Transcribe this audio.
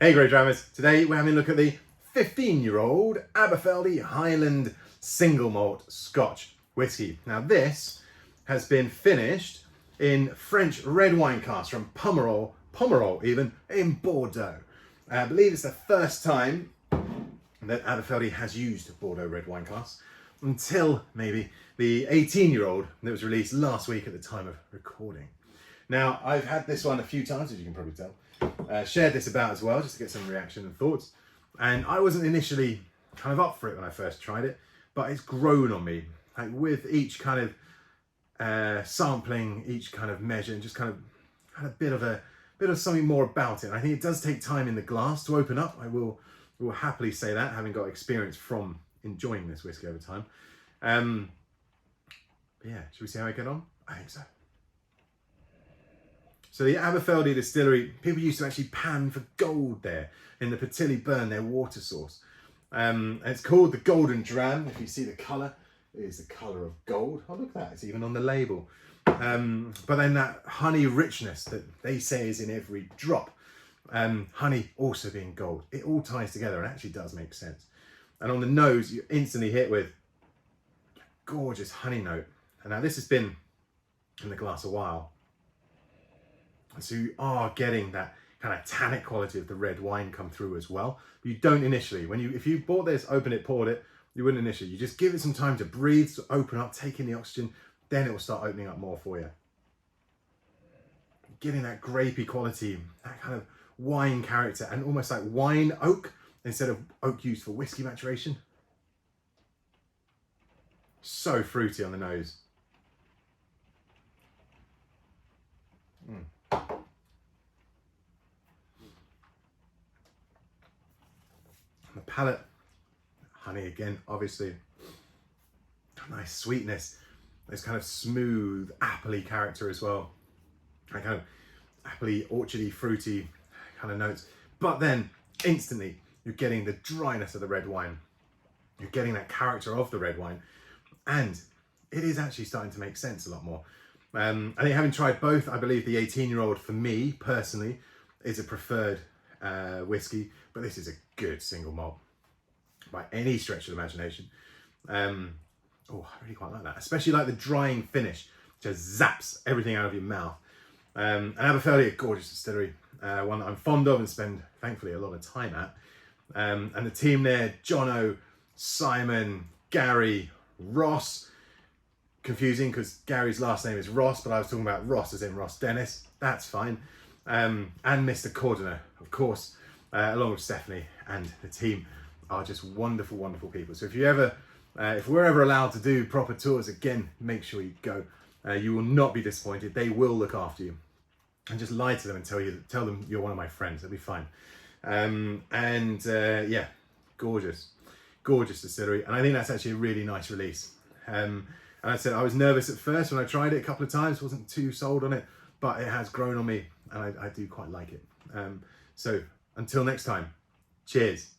Hey GreatDrams, today we're having a look at the 15-year-old Aberfeldy Highland single malt Scotch whiskey. Now this has been finished in French red wine casks from Pomerol even, in Bordeaux. I believe it's the first time that Aberfeldy has used Bordeaux red wine casks until maybe the 18-year-old that was released last week at the time of recording. Now I've had this one a few times, as you can probably tell. Shared this about as well, just to get some reaction and thoughts. And I wasn't initially kind of up for it when I first tried it, but it's grown on me. Like with each kind of sampling, each kind of measure, and just kind of had a bit of something more about it. And I think it does take time in the glass to open up. I will happily say that, having got experience from enjoying this whiskey over time. But yeah, should we see how I get on? I think so. So the Aberfeldy distillery, people used to actually pan for gold there in the Pertilly Burn, their water source. And it's called the Golden Dram. If you see the colour, it is the colour of gold. Oh, look at that, it's even on the label. But then that honey richness that they say is in every drop. Honey also being gold. It all ties together and actually does make sense. And on the nose, you're instantly hit with a gorgeous honey note. And now this has been in the glass a while. So you are getting that kind of tannic quality of the red wine come through as well. You don't initially. If you bought this, opened it, poured it, you wouldn't initially. You just give it some time to breathe, to open up, take in the oxygen, then it will start opening up more for you. Getting that grapey quality, that kind of wine character, and almost like wine oak instead of oak used for whiskey maturation. So fruity on the nose. The palate, honey again, obviously. Nice sweetness. This kind of smooth, appley character as well. That kind of appley, orchardy, fruity kind of notes. But then instantly you're getting the dryness of the red wine. You're getting that character of the red wine. And it is actually starting to make sense a lot more. I think having tried both, I believe the 18-year-old for me personally is a preferred whiskey, but this is a good single malt by any stretch of the imagination. Oh, I really quite like that, especially like the drying finish, just zaps everything out of your mouth. And Aberfeldy, a gorgeous distillery, one that I'm fond of and spend thankfully a lot of time at. And the team there, Jono, Simon, Gary, Ross. Confusing because Gary's last name is Ross, but I was talking about Ross as in Ross Dennis. That's fine. And Mr. Cordiner, of course, along with Stephanie and the team, are just wonderful, wonderful people. So if we're ever allowed to do proper tours again, make sure you go. You will not be disappointed. They will look after you, and just lie to them and tell them you're one of my friends. They'll be fine. Yeah, gorgeous distillery, and I think that's actually a really nice release. And I said I was nervous at first when I tried it a couple of times, wasn't too sold on it, but it has grown on me and I do quite like it. So until next time, cheers.